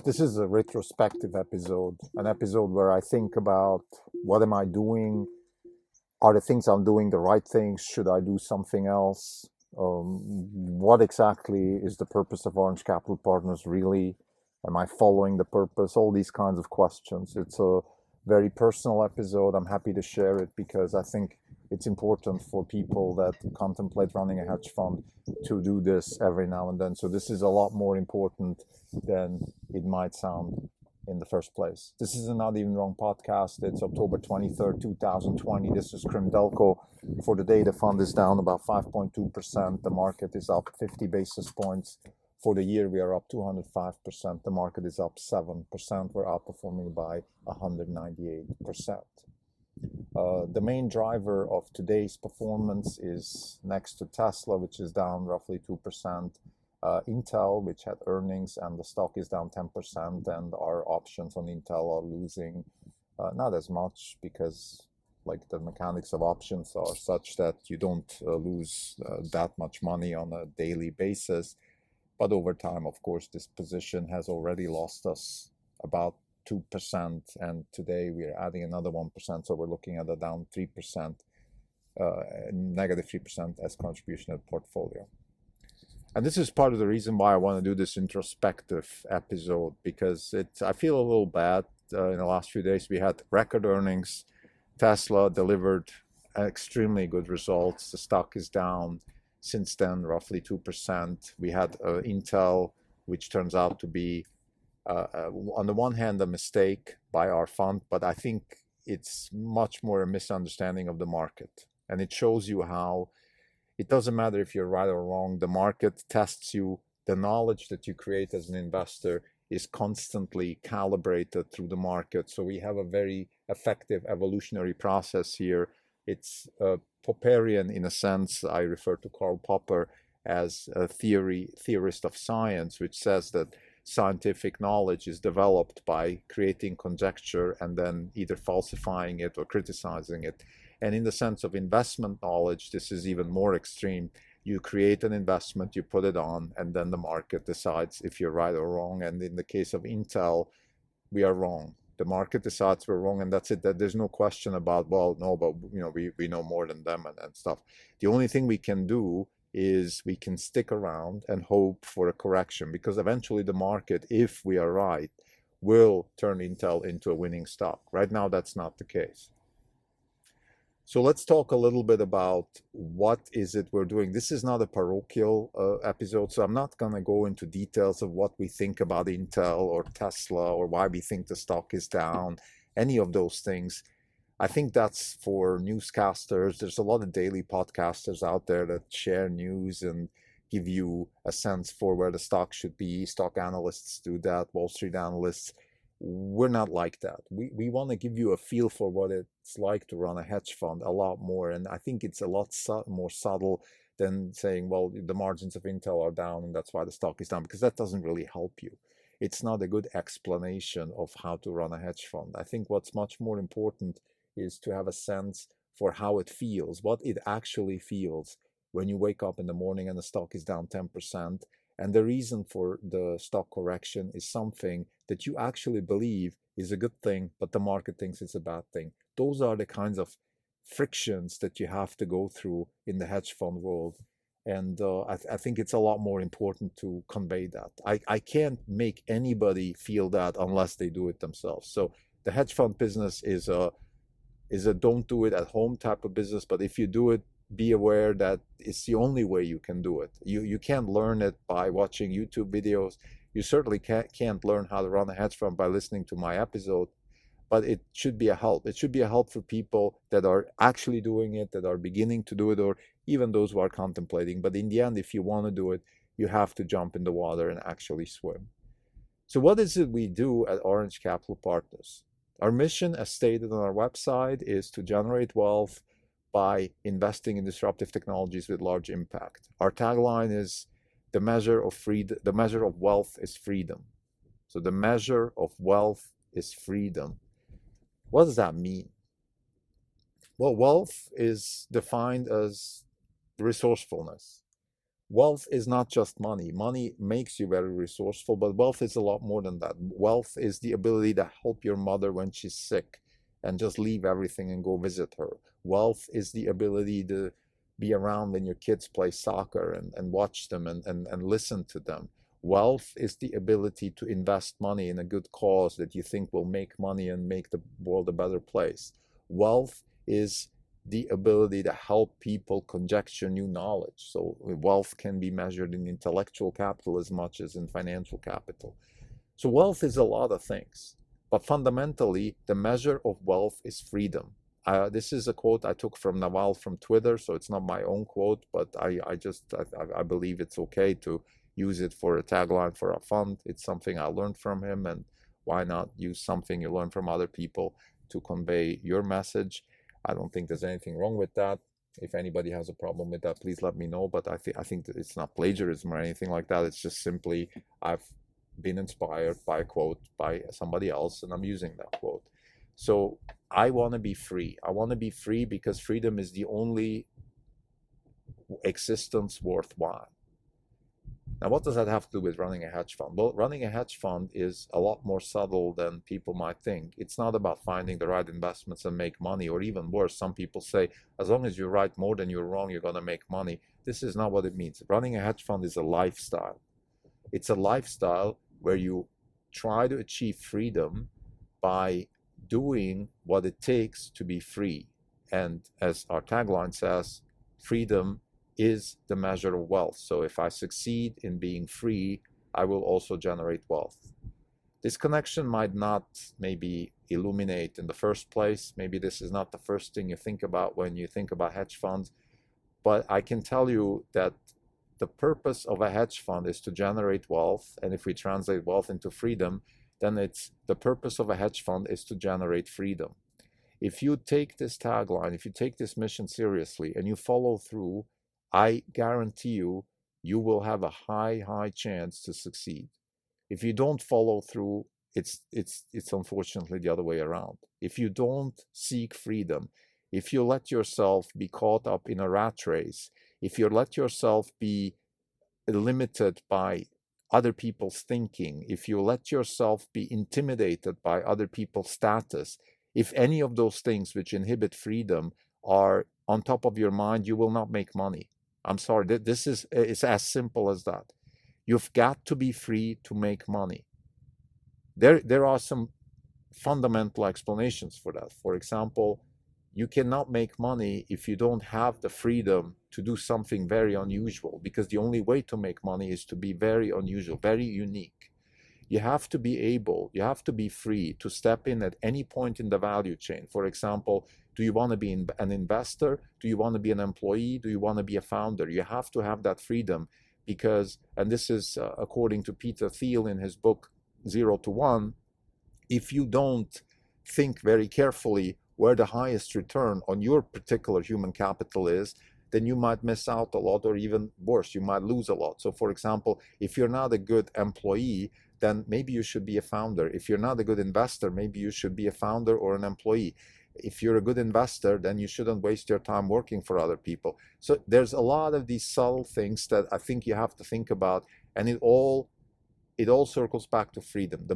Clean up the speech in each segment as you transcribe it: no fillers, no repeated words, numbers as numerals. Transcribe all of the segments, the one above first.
This is a retrospective episode, an episode where I think about what am I doing? Are the things I'm doing the right things? Should I do something else? What exactly is the purpose of Orange Capital Partners really? Am I following the purpose? All these kinds of questions. It's a very personal episode. I'm happy to share it because I think it's important for people that contemplate running a hedge fund to do this every now and then. So this is a lot more important than it might sound in the first place. This is a Not Even Wrong podcast. It's October 23rd, 2020. This is Krimdelko. For the day, the fund is down about 5.2%. The market is up 50 basis points. For the year, we are up 205%. The market is up 7%. We're outperforming by 198%. The main driver of today's performance is next to Tesla, which is down roughly 2%. Intel, which had earnings, and the stock is down 10%, and our options on Intel are losing not as much because like the mechanics of options are such that you don't lose that much money on a daily basis. But over time, of course, this position has already lost us about 2%, and today we are adding another 1%, so we're looking at a down 3%, negative 3% as contribution to the portfolio. And this is part of the reason why I want to do this introspective episode, because I feel a little bad. In the last few days, we had record earnings. Tesla delivered extremely good results. The stock is down since then, roughly 2%. We had Intel, which turns out to be, on the one hand, a mistake by our fund, but I think it's much more a misunderstanding of the market. And it shows you how it doesn't matter if you're right or wrong. The market tests you. The knowledge that you create as an investor is constantly calibrated through the market. So we have a very effective evolutionary process here. It's Popperian in a sense. I refer to Karl Popper as a theorist of science, which says that scientific knowledge is developed by creating conjecture and then either falsifying it or criticizing it. And in the sense of investment knowledge, this is even more extreme. You create an investment, you put it on, and then the market decides if you're right or wrong. And in the case of Intel, we are wrong. The market decides we're wrong, and that's it. That there's no question about, well, no, but we know more than them and stuff. The only thing we can do is we can stick around and hope for a correction, because eventually the market, if we are right, will turn Intel into a winning stock. Right now, that's not the case. So let's talk a little bit about what is it we're doing. This is not a parochial episode, so I'm not going to go into details of what we think about Intel or Tesla or why we think the stock is down, any of those things. I think that's for newscasters. There's a lot of daily podcasters out there that share news and give you a sense for where the stock should be. Stock analysts do that, Wall Street analysts. We're not like that. We want to give you a feel for what it's like to run a hedge fund a lot more. And I think it's a lot more subtle than saying, well, the margins of Intel are down and that's why the stock is down, because that doesn't really help you. It's not a good explanation of how to run a hedge fund. I think what's much more important is to have a sense for how it feels, what it actually feels when you wake up in the morning and the stock is down 10%. And the reason for the stock correction is something that you actually believe is a good thing, but the market thinks it's a bad thing. Those are the kinds of frictions that you have to go through in the hedge fund world. And I think it's a lot more important to convey that. I can't make anybody feel that unless they do it themselves. So the hedge fund business is a don't do it at home type of business, but if you do it, be aware that it's the only way you can do it. You can't learn it by watching YouTube videos. You certainly can't learn how to run a hedge fund by listening to my episode, but it should be a help. It should be a help for people that are actually doing it, that are beginning to do it, or even those who are contemplating. But in the end, if you want to do it, you have to jump in the water and actually swim. So what is it we do at Orange Capital Partners? Our mission, as stated on our website, is to generate wealth by investing in disruptive technologies with large impact. Our tagline is the measure of freedom. The measure of wealth is freedom. So the measure of wealth is freedom. What does that mean? Well, wealth is defined as resourcefulness. wealth is not just money. Money makes you very resourceful, but wealth is a lot more than that. Wealth is the ability to help your mother when she's sick and just leave everything and go visit her. Wealth is the ability to be around when your kids play soccer and watch them and listen to them. Wealth is the ability to invest money in a good cause that you think will make money and make the world a better place. Wealth is the ability to help people conjecture new knowledge. So wealth can be measured in intellectual capital as much as in financial capital. So wealth is a lot of things, but fundamentally, the measure of wealth is freedom. This is a quote I took from Naval from Twitter, so it's not my own quote, but I believe it's okay to use it for a tagline for a fund. It's something I learned from him, and why not use something you learn from other people to convey your message? I don't think there's anything wrong with that. If anybody has a problem with that, please let me know. But I think that it's not plagiarism or anything like that. It's just simply I've been inspired by a quote by somebody else, and I'm using that quote. So I want to be free. I want to be free because freedom is the only existence worthwhile. Now, what does that have to do with running a hedge fund? Well, running a hedge fund is a lot more subtle than people might think. It's not about finding the right investments and make money, or even worse, some people say, as long as you're right more than you're wrong, you're going to make money. This is not what it means. Running a hedge fund is a lifestyle. It's a lifestyle where you try to achieve freedom by doing what it takes to be free. And as our tagline says, freedom is the measure of wealth. So if I succeed in being free, I will also generate wealth. This connection might not maybe illuminate in the first place. Maybe this is not the first thing you think about when you think about hedge funds. But I can tell you that the purpose of a hedge fund is to generate wealth. And if we translate wealth into freedom, then it's the purpose of a hedge fund is to generate freedom. If you take this tagline, if you take this mission seriously and you follow through, I guarantee you, you will have a high chance to succeed. If you don't follow through, it's unfortunately the other way around. If you don't seek freedom, if you let yourself be caught up in a rat race, if you let yourself be limited by other people's thinking, if you let yourself be intimidated by other people's status, if any of those things which inhibit freedom are on top of your mind, you will not make money. I'm sorry, this is it's as simple as that. You've got to be free to make money. There are some fundamental explanations for that. For example, you cannot make money if you don't have the freedom to do something very unusual, because the only way to make money is to be very unusual, very unique. You have to be free to step in at any point in the value chain. For example, do you want to be an investor? Do you want to be an employee? Do you want to be a founder? You have to have that freedom because, and this is according to Peter Thiel in his book, 0 to 1, if you don't think very carefully where the highest return on your particular human capital is, then you might miss out a lot, or even worse, you might lose a lot. So for example, if you're not a good employee, then maybe you should be a founder. If you're not a good investor, maybe you should be a founder or an employee. If you're a good investor, then you shouldn't waste your time working for other people. So there's a lot of these subtle things that I think you have to think about, and it all circles back to freedom.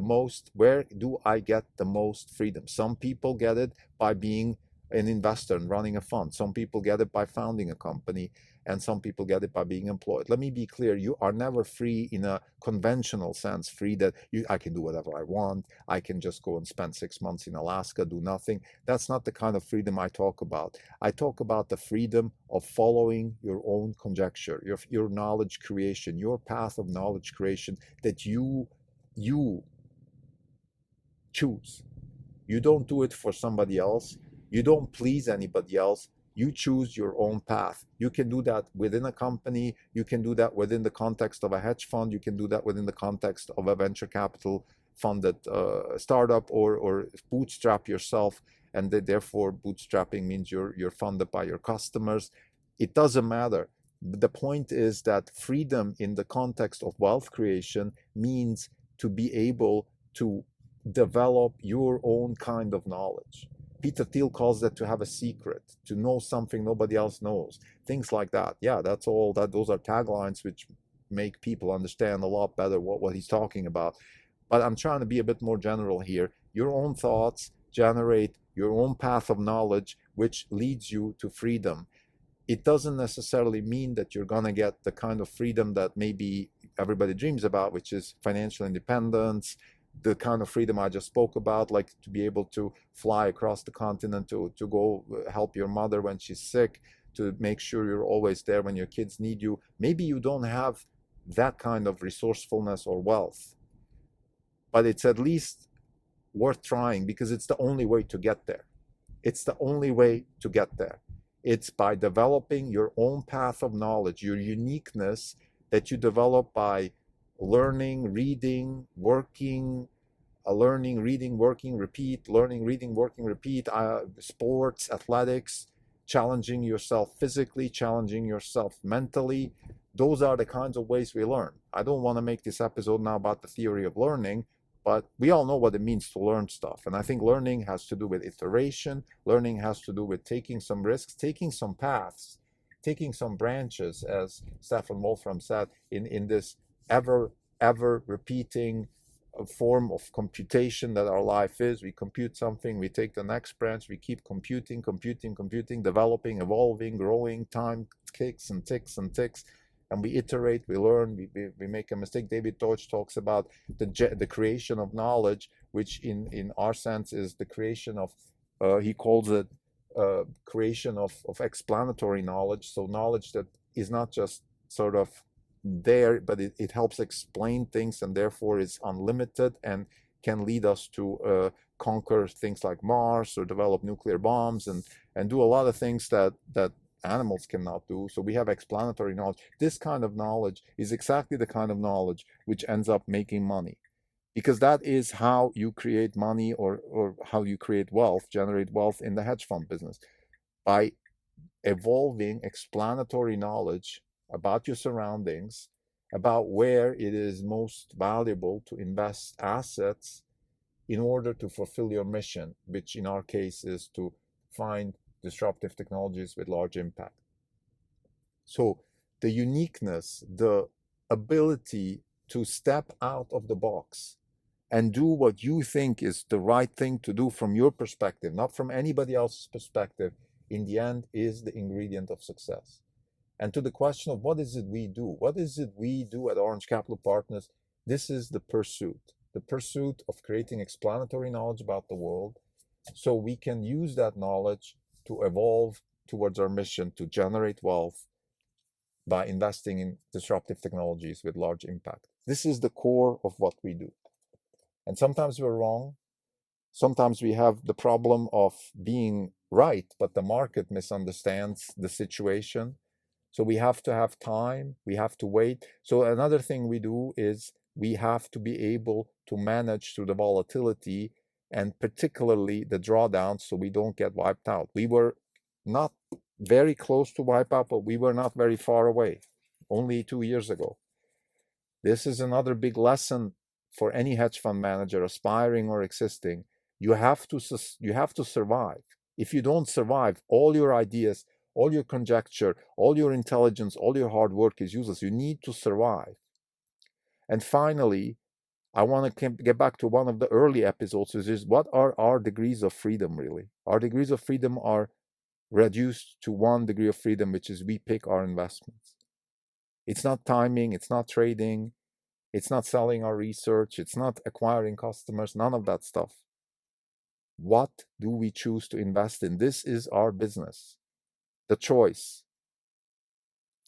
Where do I get the most freedom? Some people get it by being an investor and running a fund. Some people get it by founding a company, and some people get it by being employed. Let me be clear, you are never free in a conventional sense, free that I can do whatever I want, I can just go and spend 6 months in Alaska, do nothing. That's not the kind of freedom I talk about. I talk about the freedom of following your own conjecture, your knowledge creation, your path of knowledge creation that you choose. You don't do it for somebody else. You don't please anybody else. You choose your own path. You can do that within a company. You can do that within the context of a hedge fund. You can do that within the context of a venture capital funded startup, or bootstrap yourself. And therefore, bootstrapping means you're funded by your customers. It doesn't matter. The point is that freedom in the context of wealth creation means to be able to develop your own kind of knowledge. Peter Thiel calls that to have a secret, to know something nobody else knows, things like that. Yeah, that's all that. Those are taglines which make people understand a lot better what he's talking about. But I'm trying to be a bit more general here. Your own thoughts generate your own path of knowledge, which leads you to freedom. It doesn't necessarily mean that you're going to get the kind of freedom that maybe everybody dreams about, which is financial independence, the kind of freedom I just spoke about, like to be able to fly across the continent to go help your mother when she's sick, to make sure you're always there when your kids need you. Maybe you don't have that kind of resourcefulness or wealth, but it's at least worth trying because it's the only way to get there. It's the only way to get there. It's by developing your own path of knowledge, your uniqueness that you develop by learning, reading, working, learning, reading, working, repeat, learning, reading, working, repeat, sports, athletics, challenging yourself physically, challenging yourself mentally. Those are the kinds of ways we learn. I don't want to make this episode now about the theory of learning, but we all know what it means to learn stuff. And I think learning has to do with iteration. Learning has to do with taking some risks, taking some paths, taking some branches, as Stefan Wolfram said, in this ever repeating form of computation that our life is. We compute something, we take the next branch, we keep computing, developing, evolving, growing. Time ticks and ticks and ticks, and we iterate, we learn, we make a mistake. David Deutsch talks about the creation of knowledge, which in our sense is the creation of, he calls it creation of explanatory knowledge. So knowledge that is not just sort of there, but it helps explain things, and therefore is unlimited and can lead us to conquer things like Mars or develop nuclear bombs and do a lot of things that animals cannot do. So we have explanatory knowledge. This kind of knowledge is exactly the kind of knowledge which ends up making money, because that is how you create money, or how you create wealth, generate wealth in the hedge fund business, by evolving explanatory knowledge about your surroundings, about where it is most valuable to invest assets in order to fulfill your mission, which in our case is to find disruptive technologies with large impact. So the uniqueness, the ability to step out of the box and do what you think is the right thing to do from your perspective, not from anybody else's perspective, in the end is the ingredient of success. And to the question of what is it we do? What is it we do at Orange Capital Partners? This is the pursuit of creating explanatory knowledge about the world, so we can use that knowledge to evolve towards our mission to generate wealth by investing in disruptive technologies with large impact. This is the core of what we do. And sometimes we're wrong. Sometimes we have the problem of being right, but the market misunderstands the situation. So we have to have time, we have to wait. So another thing we do is we have to be able to manage through the volatility, and particularly the drawdowns, so we don't get wiped out. We were not very close to wipe out, but we were not very far away only 2 years ago. This is another big lesson for any hedge fund manager, aspiring or existing. You have to survive. If you don't survive, all your ideas, all your conjecture, all your intelligence, all your hard work is useless. You need to survive. And finally, I want to get back to one of the early episodes, which is what are our degrees of freedom really? Our degrees of freedom are reduced to one degree of freedom, which is we pick our investments. It's not timing, it's not trading, it's not selling our research, it's not acquiring customers, none of that stuff. What do we choose to invest in? This is our business, the choice.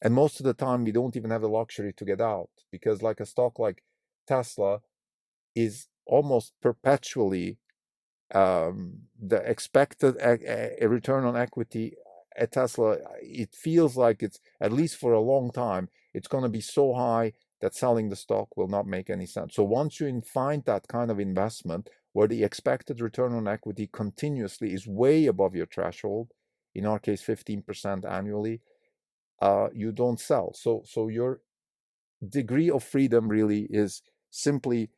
And most of the time, we don't even have the luxury to get out, because like a stock like Tesla is almost perpetually the expected return on equity at Tesla, it feels like it's, at least for a long time, it's going to be so high that selling the stock will not make any sense. So once you find that kind of investment where the expected return on equity continuously is way above your threshold, in our case 15% annually, you don't sell. So your degree of freedom really is simply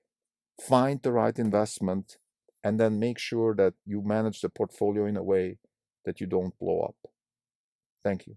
find the right investment and then make sure that you manage the portfolio in a way that you don't blow up. Thank you.